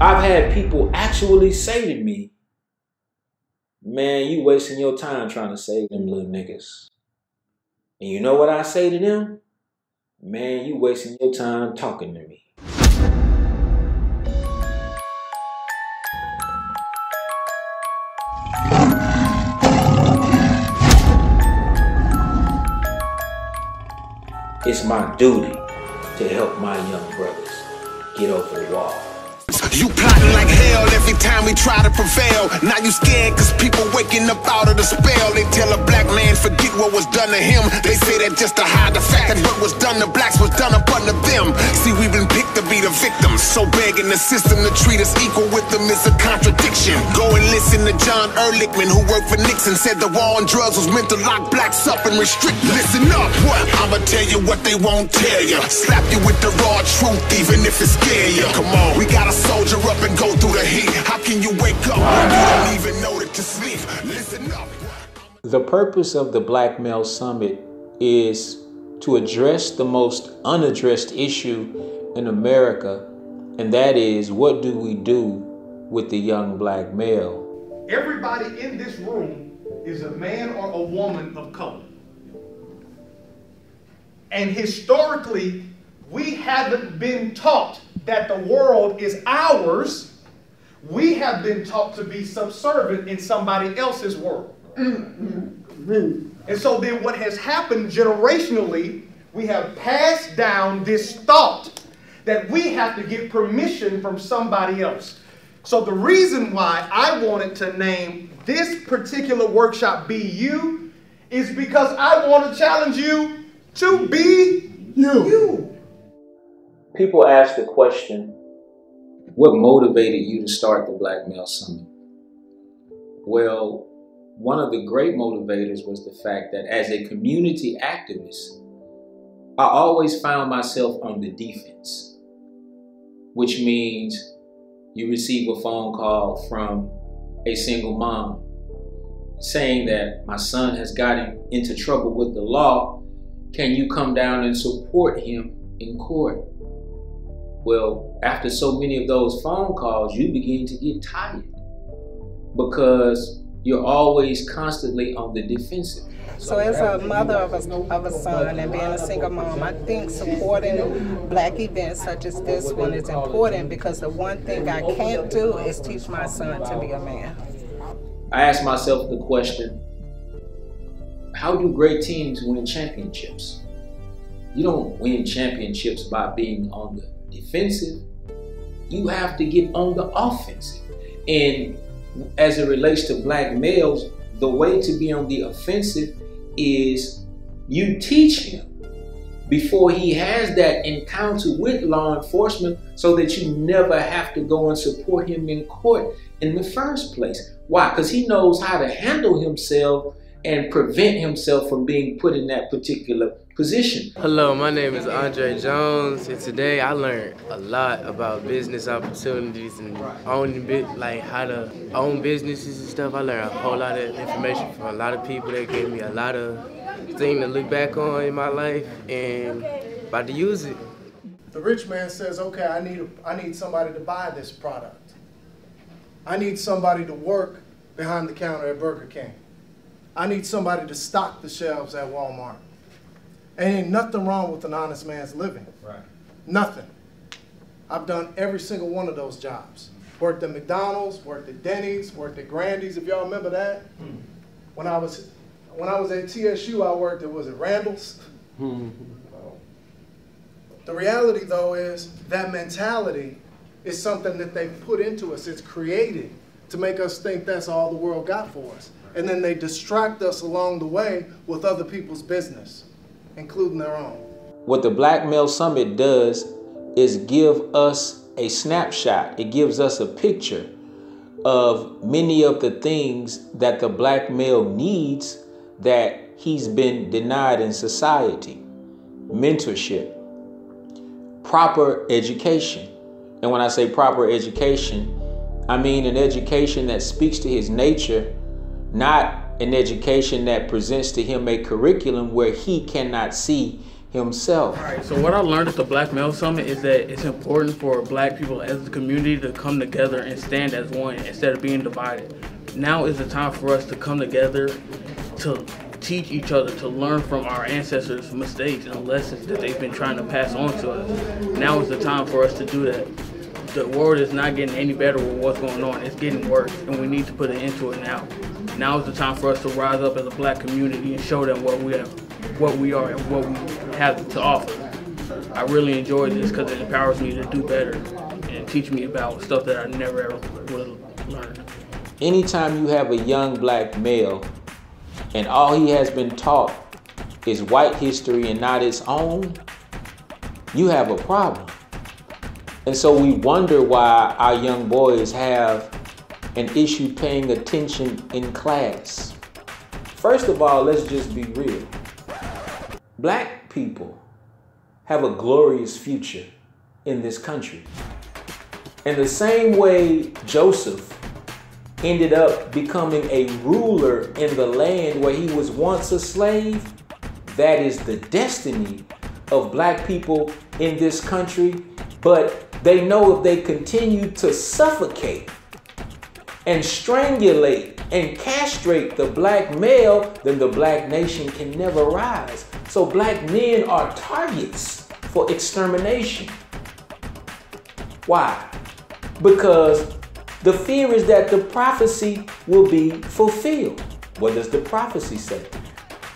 I've had people actually say to me, man, you wasting your time trying to save them little niggas. And you know what I say to them? Man, you wasting your time talking to me. It's my duty to help my young brothers get over the wall. You plotting like hell every time we try to prevail. Now you scared cause people waking up out of the spell. They tell a black man forget what was done to him. They say that just to hide the fact that what was done to blacks was done up under them. See, we've been picked to be the victims, so begging the system to treat us equal with them is a contradiction. Go and listen to John Ehrlichman, who worked for Nixon, said the war on drugs was meant to lock blacks up and restrict them. Listen up, what? I'ma tell you what they won't tell you. Slap you with the raw truth even if it scare you. Come on, we gotta soldier up and go through the heat. How can you wake up when you don't even know that you sleep? Listen up. The purpose of the Black Male Summit is to address the most unaddressed issue in America, and that is, what do we do with the young black male? Everybody in this room is a man or a woman of color. And historically, we haven't been taught that the world is ours. We have been taught to be subservient in somebody else's world. And so then what has happened generationally, we have passed down this thought that we have to get permission from somebody else. So the reason why I wanted to name this particular workshop Be You is because I want to challenge you to be you. People ask the question, what motivated you to start the Black Male Summit? Well, one of the great motivators was the fact that as a community activist, I always found myself on the defense, which means you receive a phone call from a single mom saying that my son has gotten into trouble with the law. Can you come down and support him in court? Well, after so many of those phone calls, you begin to get tired because you're always constantly on the defensive. So as a mother of a son and being a single mom, I think supporting black events such as this one is important because the one thing I can't do is teach my son to be a man. I asked myself the question, how do great teams win championships? You don't win championships by being on the defensive. You have to get on the offensive. And as it relates to black males, the way to be on the offensive is you teach him before he has that encounter with law enforcement so that you never have to go and support him in court in the first place. Why? Because he knows how to handle himself and prevent himself from being put in that particular position. Hello, my name is Andre Jones, and today I learned a lot about business opportunities and owning like how to own businesses and stuff. I learned a whole lot of information from a lot of people that gave me a lot of things to look back on in my life and about to use it. The rich man says, okay, I need somebody to buy this product. I need somebody to work behind the counter at Burger King. I need somebody to stock the shelves at Walmart. And ain't nothing wrong with an honest man's living. Right. Nothing. I've done every single one of those jobs. Worked at McDonald's, worked at Denny's, worked at Grandy's, if y'all remember that. When I was at TSU, I worked at, Randall's? The reality, though, is that mentality is something that they've put into us. It's created to make us think that's all the world got for us. And then they distract us along the way with other people's business, including their own. What the Black Male Summit does is give us a snapshot. It gives us a picture of many of the things that the black male needs that he's been denied in society. Mentorship, proper education. And when I say proper education, I mean an education that speaks to his nature, not an education that presents to him a curriculum where he cannot see himself. All right, so what I learned at the Black Male Summit is that it's important for Black people as a community to come together and stand as one instead of being divided. Now is the time for us to come together to teach each other, to learn from our ancestors' mistakes and lessons that they've been trying to pass on to us. Now is the time for us to do that. The world is not getting any better with what's going on. It's getting worse, and we need to put an end to it now. Now is the time for us to rise up as a Black community and show them what we are and what we have to offer. I really enjoy this because it empowers me to do better and teach me about stuff that I never ever would have learned. Anytime you have a young Black male and all he has been taught is white history and not his own, you have a problem. And so we wonder why our young boys have an issue paying attention in class. First of all, let's just be real. Black people have a glorious future in this country. In the same way Joseph ended up becoming a ruler in the land where he was once a slave, that is the destiny of Black people in this country. But they know if they continue to suffocate and strangulate and castrate the Black male, then the Black nation can never rise. So Black men are targets for extermination. Why? Because the fear is that the prophecy will be fulfilled. What does the prophecy say?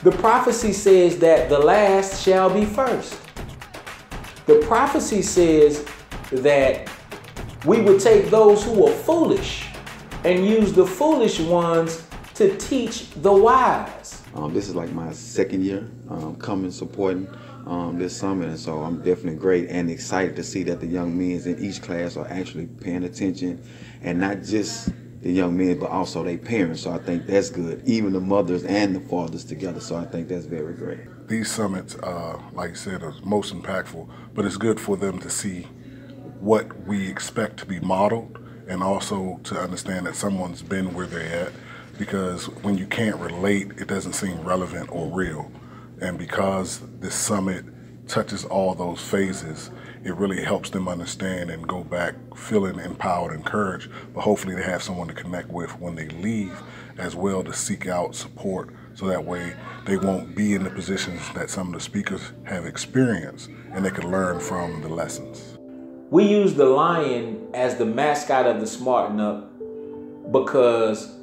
The prophecy says that the last shall be first. The prophecy says that we would take those who are foolish and use the foolish ones to teach the wise. This is like my second year coming supporting this summit, and so I'm definitely great and excited to see that the young men in each class are actually paying attention, and not just the young men but also their parents. So I think that's good, even the mothers and the fathers together. So I think that's very great. These summits, like you said, are most impactful, but it's good for them to see what we expect to be modeled, and also to understand that someone's been where they're at, because when you can't relate, it doesn't seem relevant or real. And because this summit touches all those phases, it really helps them understand and go back feeling empowered and encouraged, but hopefully they have someone to connect with when they leave as well, to seek out support, so that way they won't be in the positions that some of the speakers have experienced, and they can learn from the lessons. We use the lion as the mascot of the Smarten Up because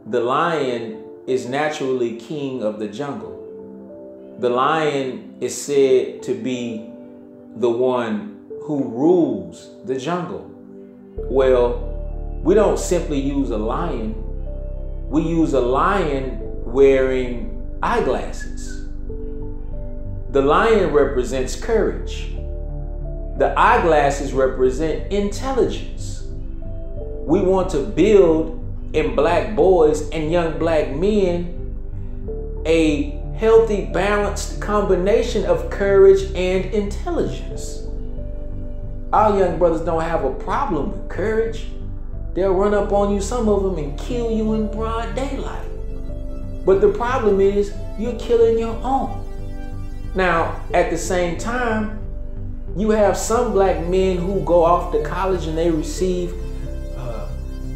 the lion is naturally king of the jungle. The lion is said to be the one who rules the jungle. Well, we don't simply use a lion. We use a lion wearing eyeglasses. The lion represents courage. The eyeglasses represent intelligence. We want to build in Black boys and young Black men a healthy, balanced combination of courage and intelligence. Our young brothers don't have a problem with courage. They'll run up on you, some of them, and kill you in broad daylight. But the problem is you're killing your own. Now, at the same time, you have some Black men who go off to college and they receive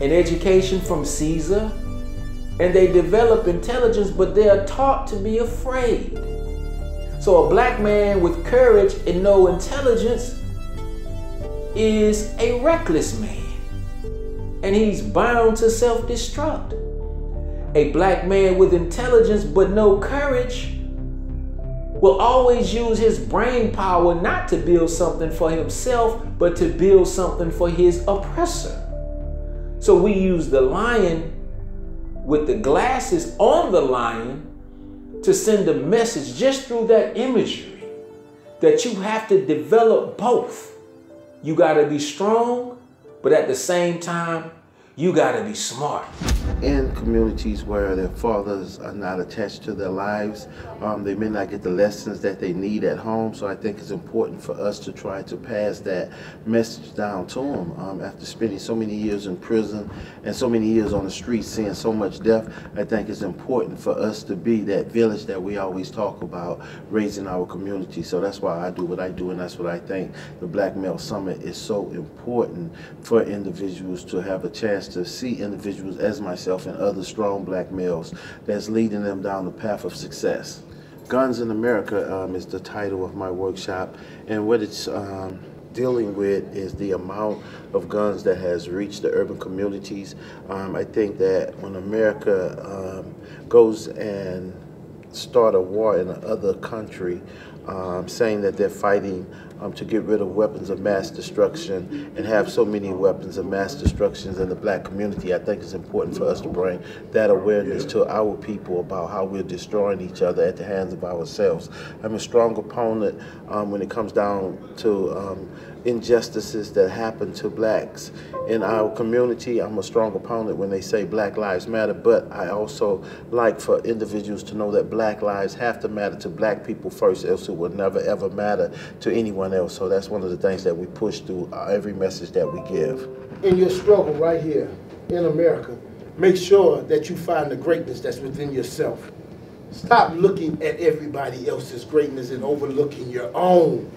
an education from Caesar, and they develop intelligence, but they are taught to be afraid. So a Black man with courage and no intelligence is a reckless man, and he's bound to self-destruct. A Black man with intelligence but no courage will always use his brain power not to build something for himself, but to build something for his oppressor. So we use the lion with the glasses on the lion to send a message just through that imagery that you have to develop both. You gotta be strong, but at the same time, you gotta be smart. in communities where their fathers are not attached to their lives. They may not get the lessons that they need at home, so I think it's important for us to try to pass that message down to them. After spending so many years in prison and so many years on the streets seeing so much death, I think it's important for us to be that village that we always talk about, raising our community. So that's why I do what I do, and that's what I think the Black Male Summit is so important for individuals to have a chance to see individuals as myself and other strong black males that's leading them down the path of success. Guns in America is the title of my workshop, and what it's dealing with is the amount of guns that has reached the urban communities. I think that when America goes and start a war in another country, saying that they're fighting to get rid of weapons of mass destruction and have so many weapons of mass destruction in the black community, I think it's important for us to bring that awareness to our people about how we're destroying each other at the hands of ourselves. I'm a strong opponent when it comes down to injustices that happen to blacks in our community. I'm a strong opponent when they say Black Lives Matter, but I also like for individuals to know that black lives have to matter to black people first, else it will never ever matter to anyone else. So that's one of the things that we push through every message that we give. In your struggle right here in America, make sure that you find the greatness that's within yourself. Stop looking at everybody else's greatness and overlooking your own.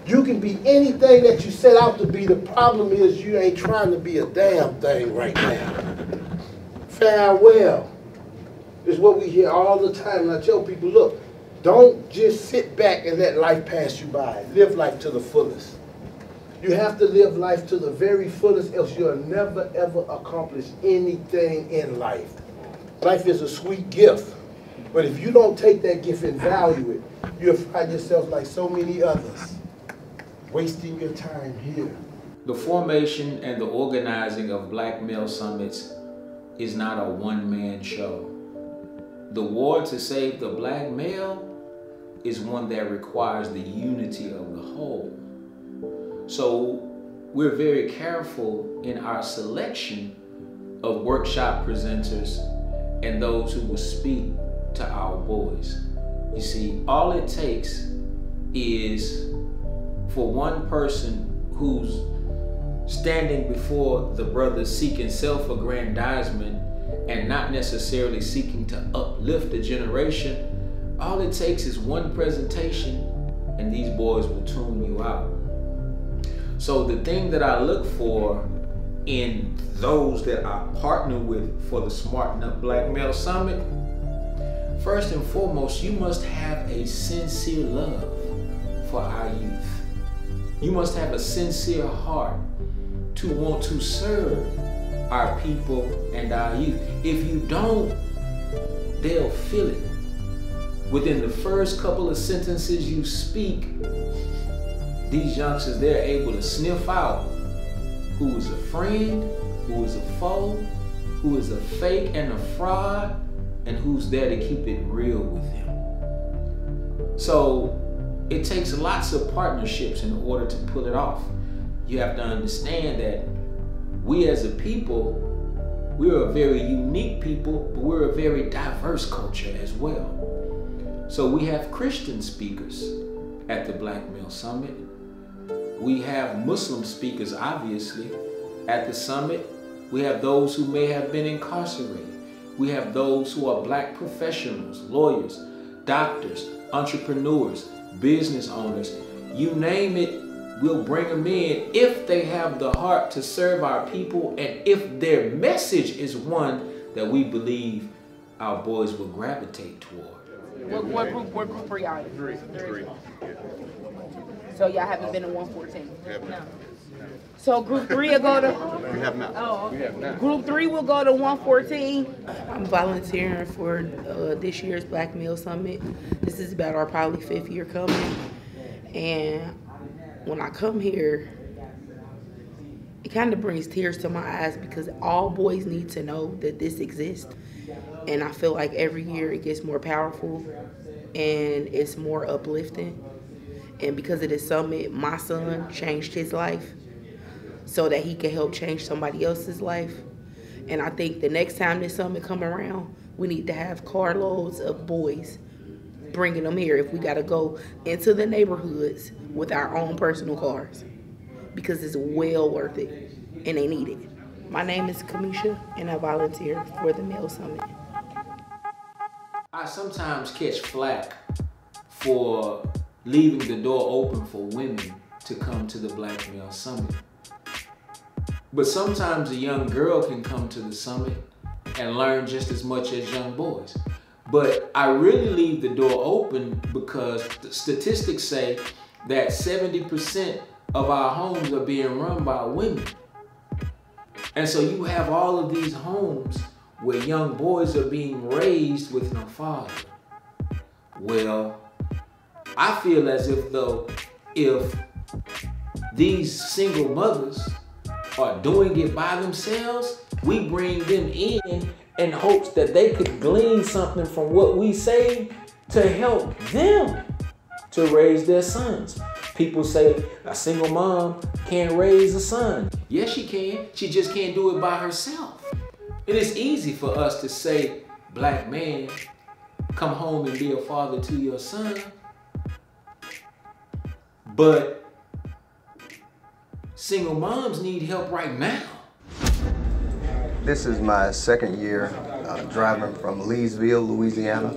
You can be anything that you set out to be. The problem is you ain't trying to be a damn thing right now. Farewell is what we hear all the time. And I tell people, look, don't just sit back and let life pass you by. Live life to the fullest. You have to live life to the very fullest, else you'll never ever accomplish anything in life. Life is a sweet gift, but if you don't take that gift and value it, you'll find yourself like so many others, wasting your time here. The formation and the organizing of Black Male Summits is not a one-man show. The war to save the black male is one that requires the unity of the whole. So we're very careful in our selection of workshop presenters and those who will speak to our boys. You see, all it takes is for one person who's standing before the brothers seeking self-aggrandizement and not necessarily seeking to uplift the generation. All it takes is one presentation and these boys will tune you out. So the thing that I look for in those that I partner with for the Smarten Up Black Male Summit, first and foremost, you must have a sincere love for our youth. You must have a sincere heart to want to serve our people and our youth. If you don't, they'll feel it. Within the first couple of sentences you speak, these youngsters, they're able to sniff out who is a friend, who is a foe, who is a fake and a fraud, and who's there to keep it real with them. So it takes lots of partnerships in order to pull it off. You have to understand that we as a people, we're a very unique people, but we're a very diverse culture as well. So we have Christian speakers at the Black Male Summit. We have Muslim speakers, obviously, at the summit. We have those who may have been incarcerated. We have those who are black professionals, lawyers, doctors, entrepreneurs, business owners. You name it, we'll bring them in if they have the heart to serve our people and if their message is one that we believe our boys will gravitate toward. What group are y'all in? Three. So y'all haven't been in 114? No. So group 3 will go to... We have not. Oh, okay. We have not. Group 3 will go to 114. I'm volunteering for this year's Black Male Summit. This is about our probably 5th year coming. And when I come here, it kind of brings tears to my eyes because all boys need to know that this exists. And I feel like every year it gets more powerful and it's more uplifting. And because of this summit, my son changed his life so that he can help change somebody else's life. And I think the next time this summit come around, we need to have carloads of boys bringing them here if we got to go into the neighborhoods with our own personal cars, because it's well worth it and they need it. My name is Kamisha and I volunteer for the Male Summit. I sometimes catch flack for leaving the door open for women to come to the Black Male Summit. But sometimes a young girl can come to the summit and learn just as much as young boys. But I really leave the door open because the statistics say that 70% of our homes are being run by women. And so you have all of these homes where young boys are being raised with no father. Well, I feel as if though, if these single mothers are doing it by themselves, we bring them in hopes that they could glean something from what we say to help them to raise their sons. People say a single mom can't raise a son. Yes, she can. She just can't do it by herself. It is easy for us to say, black man, come home and be a father to your son. But single moms need help right now. This is my second year driving from Leesville, Louisiana,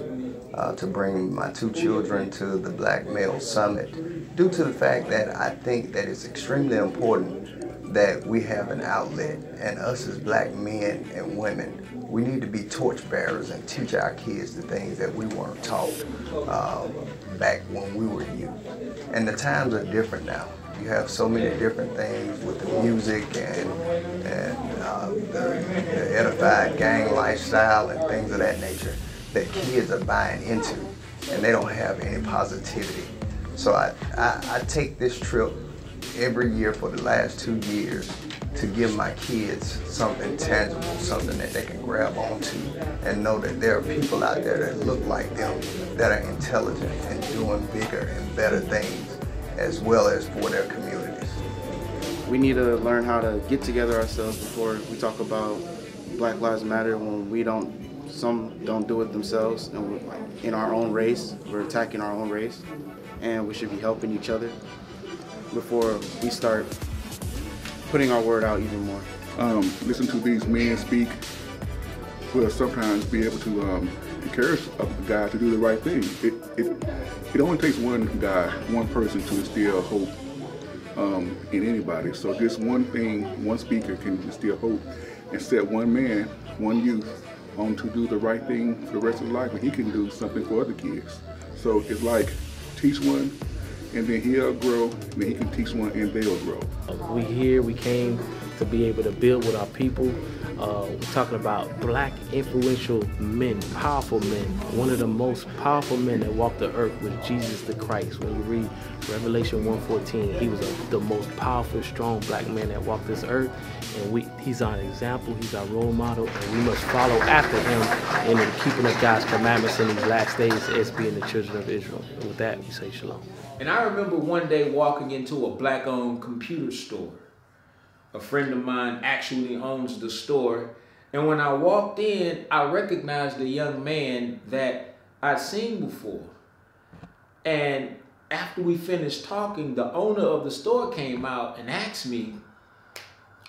to bring my two children to the Black Male Summit, due to the fact that I think that it's extremely important that we have an outlet, and us as black men and women, we need to be torchbearers and teach our kids the things that we weren't taught back when we were youth. And the times are different now. You have so many different things with the music and the edified gang lifestyle and things of that nature that kids are buying into, and they don't have any positivity. So I take this trip every year for the last 2 years to give my kids something tangible, something that they can grab onto and know that there are people out there that look like them, that are intelligent and doing bigger and better things, as well as for their communities. We need to learn how to get together ourselves before we talk about Black Lives Matter when some don't do it themselves, and we're in our own race, we're attacking our own race, and we should be helping each other before we start putting our word out even more. Listen to these men speak will sometimes be able to encourage a guy to do the right thing. It only takes one guy, one person to instill hope in anybody. So just one thing, one speaker can instill hope and set one man, one youth on to do the right thing for the rest of his life, and he can do something for other kids. So it's like teach one, and then he'll grow, and then he can teach one, and they'll grow. We came to be able to build with our people. We're talking about black influential men, powerful men. One of the most powerful men that walked the earth was Jesus the Christ. When you read Revelation 1:14, he was the most powerful, strong black man that walked this earth. And he's our example, he's our role model, and we must follow after him in the keeping of God's commandments in these last days as being the children of Israel. And with that, we say shalom. And I remember one day walking into a black-owned computer store. A friend of mine actually owns the store. And when I walked in, I recognized a young man that I'd seen before. And after we finished talking, the owner of the store came out and asked me,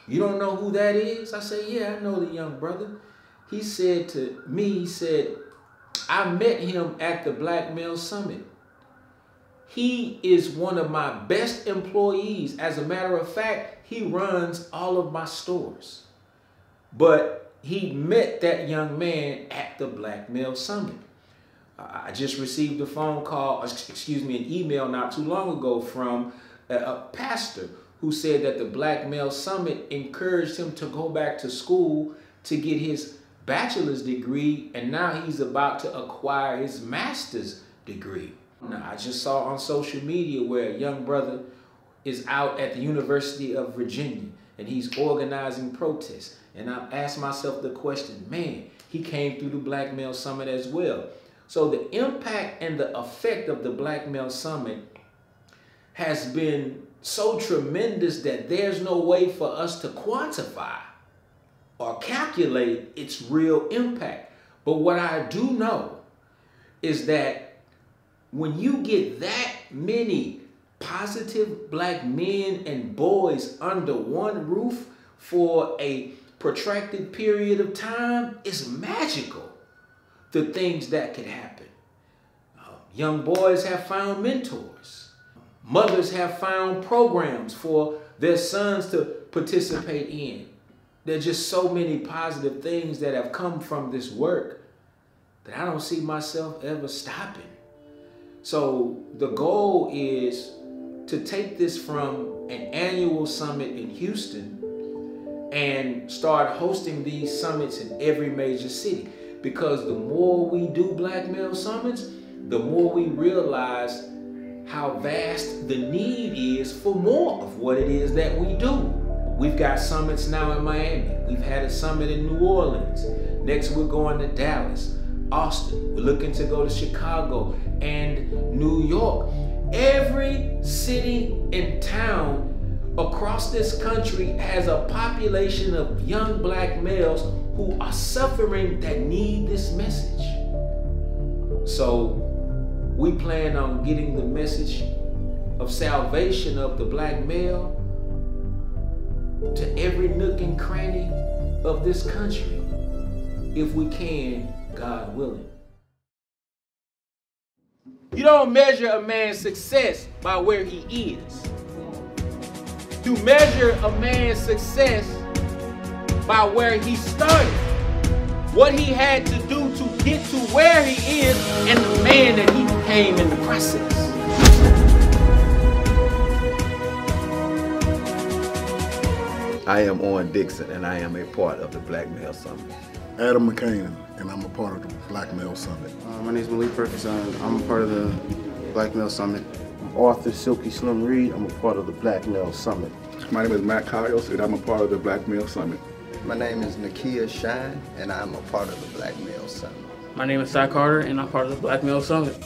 "You don't know who that is?" I said, "Yeah, I know the young brother." He said to me, "I met him at the Black Male Summit. He is one of my best employees. As a matter of fact, he runs all of my stores." But he met that young man at the Black Male Summit. I just received a phone call, an email not too long ago from a pastor who said that the Black Male Summit encouraged him to go back to school to get his bachelor's degree, and now he's about to acquire his master's degree. Now, I just saw on social media where a young brother is out at the University of Virginia and he's organizing protests. And I asked myself the question, man, he came through the Black Male Summit as well. So the impact and the effect of the Black Male Summit has been so tremendous that there's no way for us to quantify or calculate its real impact. But what I do know is that when you get that many positive black men and boys under one roof for a protracted period of time, it's magical, the things that could happen. Young boys have found mentors. Mothers have found programs for their sons to participate in. There are just so many positive things that have come from this work that I don't see myself ever stopping. So the goal is to take this from an annual summit in Houston and start hosting these summits in every major city. Because the more we do Black Male Summits, the more we realize how vast the need is for more of what it is that we do. We've got summits now in Miami. We've had a summit in New Orleans. Next, we're going to Dallas, Austin. We're looking to go to Chicago and New York. Every city and town across this country has a population of young black males who are suffering that need this message. So we plan on getting the message of salvation of the black male to every nook and cranny of this country, if we can, God willing. You don't measure a man's success by where he is. You measure a man's success by where he started, what he had to do to get to where he is, and the man that he became in the process. I am Owen Dixon, and I am a part of the Black Male Summit. Adam McCain, and I'm a part of the Black Male Summit. My name is Malik Ferguson. I'm a part of the Black Male Summit. Arthur Silky Slim Reed. I'm a part of the Black Male Summit. My name is Matt Kyles, and I'm a part of the Black Male Summit. My name is Nakia Shine, and I'm a part of the Black Male Summit. My name is Cy Carter, and I'm part of the Black Male Summit.